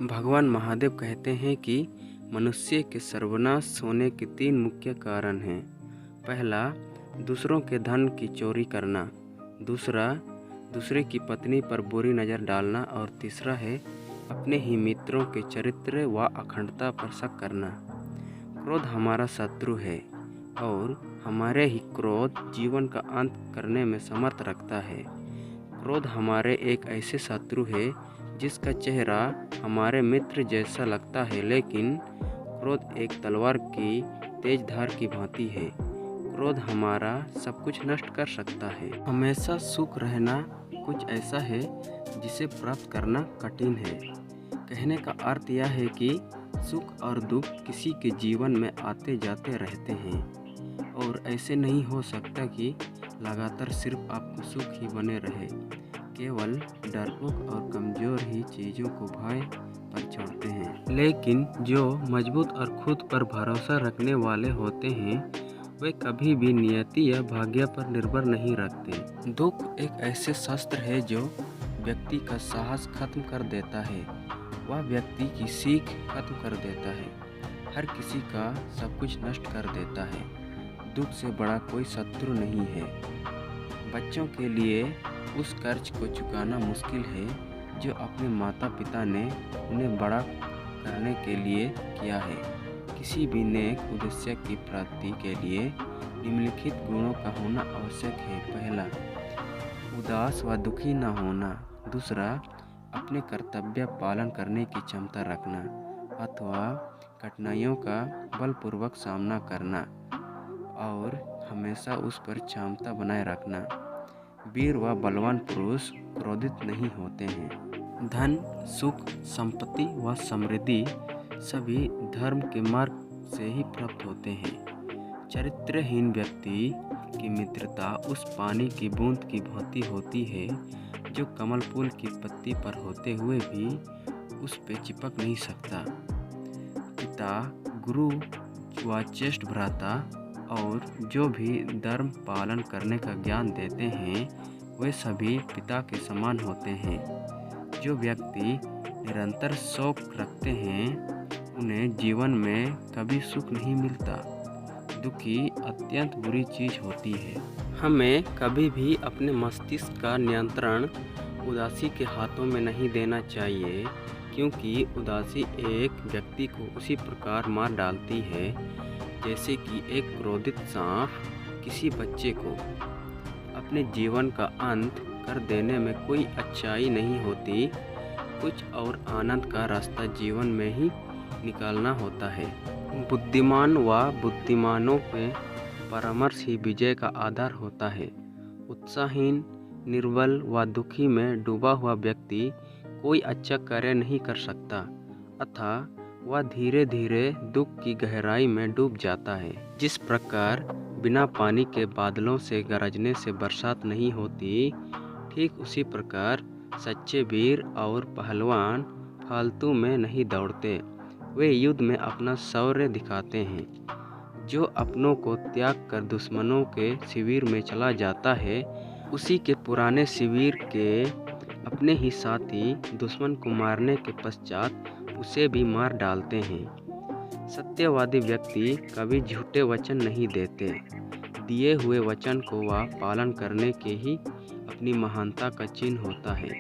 भगवान महादेव कहते हैं कि मनुष्य के सर्वनाश होने के 3 मुख्य कारण हैं। पहला, दूसरों के धन की चोरी करना। दूसरा, दूसरे की पत्नी पर बुरी नज़र डालना। और तीसरा है अपने ही मित्रों के चरित्र व अखंडता पर शक करना। क्रोध हमारा शत्रु है और हमारे ही क्रोध जीवन का अंत करने में समर्थ रखता है। क्रोध हमारे एक ऐसे शत्रु है जिसका चेहरा हमारे मित्र जैसा लगता है, लेकिन क्रोध एक तलवार की तेज धार की भांति है। क्रोध हमारा सब कुछ नष्ट कर सकता है। हमेशा सुख रहना कुछ ऐसा है जिसे प्राप्त करना कठिन है। कहने का अर्थ यह है कि सुख और दुख किसी के जीवन में आते जाते रहते हैं और ऐसे नहीं हो सकता कि लगातार सिर्फ आपको सुख ही बने रहे। केवल डरपोक और कमज़ोर ही चीज़ों को भय पर छोड़ते हैं, लेकिन जो मजबूत और खुद पर भरोसा रखने वाले होते हैं वे कभी भी नियति या भाग्य पर निर्भर नहीं रखते। दुख एक ऐसे शस्त्र है जो व्यक्ति का साहस खत्म कर देता है, वह व्यक्ति की सीख खत्म कर देता है, हर किसी का सब कुछ नष्ट कर देता है। दुख से बड़ा कोई शत्रु नहीं है। बच्चों के लिए उस कर्ज को चुकाना मुश्किल है जो अपने माता पिता ने उन्हें बड़ा करने के लिए किया है। किसी भी नेक उद्देश्य की प्राप्ति के लिए निम्नलिखित गुणों का होना आवश्यक है। पहला, उदास व दुखी न होना। दूसरा, अपने कर्तव्य पालन करने की क्षमता रखना अथवा कठिनाइयों का बलपूर्वक सामना करना और हमेशा उस पर क्षमता बनाए रखना। वीर व बलवान पुरुष क्रोधित नहीं होते हैं। धन, सुख, संपत्ति व समृद्धि सभी धर्म के मार्ग से ही प्राप्त होते हैं। चरित्रहीन व्यक्ति की मित्रता उस पानी की बूंद की भांति होती है जो कमल फूल की पत्ती पर होते हुए भी उस पे चिपक नहीं सकता। पिता, गुरु व ज्येष्ठ भ्राता और जो भी धर्म पालन करने का ज्ञान देते हैं वे सभी पिता के समान होते हैं। जो व्यक्ति निरंतर शौक रखते हैं उन्हें जीवन में कभी सुख नहीं मिलता। दुखी अत्यंत बुरी चीज़ होती है। हमें कभी भी अपने मस्तिष्क का नियंत्रण उदासी के हाथों में नहीं देना चाहिए, क्योंकि उदासी एक व्यक्ति को उसी प्रकार मार डालती है जैसे कि एक क्रोधित सांप किसी बच्चे को। अपने जीवन का अंत कर देने में कोई अच्छाई नहीं होती, कुछ और आनंद का रास्ता जीवन में ही निकालना होता है। बुद्धिमान व बुद्धिमानों में परामर्श ही विजय का आधार होता है। उत्साहहीन, निर्बल व दुखी में डूबा हुआ व्यक्ति कोई अच्छा कार्य नहीं कर सकता, अतः वह धीरे धीरे दुख की गहराई में डूब जाता है। जिस प्रकार बिना पानी के बादलों से गरजने से बरसात नहीं होती, ठीक उसी प्रकार सच्चे वीर और पहलवान फालतू में नहीं दौड़ते, वे युद्ध में अपना शौर्य दिखाते हैं। जो अपनों को त्याग कर दुश्मनों के शिविर में चला जाता है, उसी के पुराने शिविर के अपने ही साथी दुश्मन को मारने के पश्चात उसे भी मार डालते हैं। सत्यवादी व्यक्ति कभी झूठे वचन नहीं देते। दिए हुए वचन को वह पालन करने के ही अपनी महानता का चिन्ह होता है।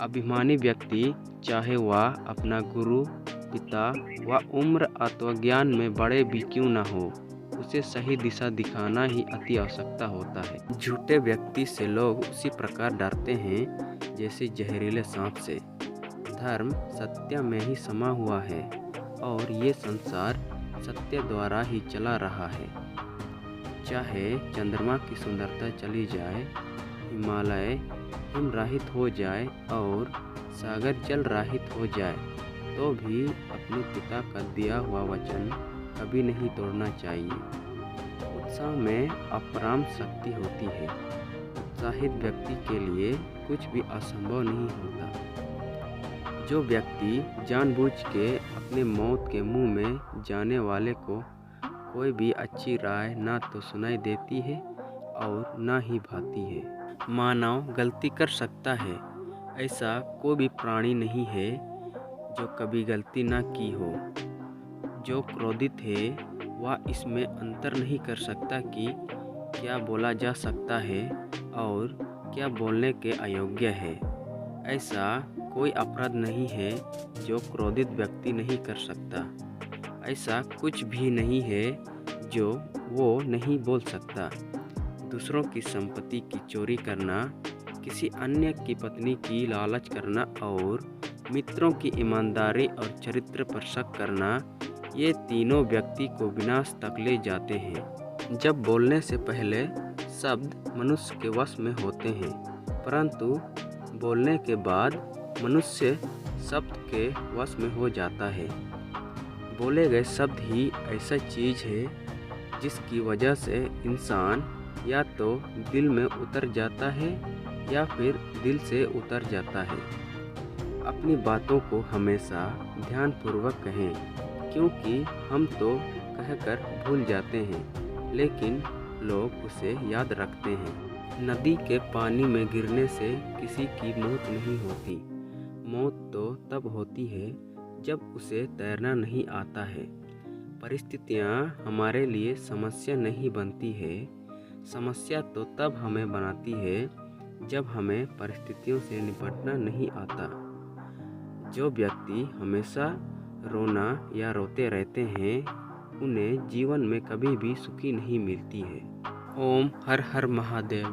अभिमानी व्यक्ति चाहे वह अपना गुरु, पिता व उम्र अथवा ज्ञान में बड़े भी क्यों न हो, उसे सही दिशा दिखाना ही अति आवश्यकता होता है। झूठे व्यक्ति से लोग उसी प्रकार डरते हैं जैसे जहरीले सांप से। धर्म सत्य में ही समा हुआ है और ये संसार सत्य द्वारा ही चला रहा है। चाहे चंद्रमा की सुंदरता चली जाए, हिमालय हिमरहित हो जाए और सागर जल रहित हो जाए, तो भी अपने पिता का दिया हुआ वचन कभी नहीं तोड़ना चाहिए। उत्साह में अपराम शक्ति होती है। उत्साहित व्यक्ति के लिए कुछ भी असंभव नहीं होता। जो व्यक्ति जानबूझ के अपने मौत के मुंह में जाने वाले को कोई भी अच्छी राय ना तो सुनाई देती है और ना ही भाती है। मानव गलती कर सकता है, ऐसा कोई भी प्राणी नहीं है जो कभी गलती ना की हो। जो क्रोधित है वह इसमें अंतर नहीं कर सकता कि क्या बोला जा सकता है और क्या बोलने के अयोग्य है। ऐसा कोई अपराध नहीं है जो क्रोधित व्यक्ति नहीं कर सकता। ऐसा कुछ भी नहीं है जो वो नहीं बोल सकता। दूसरों की संपत्ति की चोरी करना, किसी अन्य की पत्नी की लालच करना और मित्रों की ईमानदारी और चरित्र पर शक करना, ये तीनों व्यक्ति को विनाश तक ले जाते हैं। जब बोलने से पहले शब्द मनुष्य के वश में होते हैं, परंतु बोलने के बाद मनुष्य शब्द के वश में हो जाता है। बोले गए शब्द ही ऐसा चीज़ है जिसकी वजह से इंसान या तो दिल में उतर जाता है या फिर दिल से उतर जाता है। अपनी बातों को हमेशा ध्यानपूर्वक कहें, क्योंकि हम तो कहकर भूल जाते हैं लेकिन लोग उसे याद रखते हैं। नदी के पानी में गिरने से किसी की मौत नहीं होती। मौत तो तब होती है जब उसे तैरना नहीं आता है। परिस्थितियाँ हमारे लिए समस्या नहीं बनती है। समस्या तो तब हमें बनाती है जब हमें परिस्थितियों से निपटना नहीं आता। जो व्यक्ति हमेशा रोना या रोते रहते हैं, उन्हें जीवन में कभी भी सुखी नहीं मिलती है। ओम हर हर महादेव।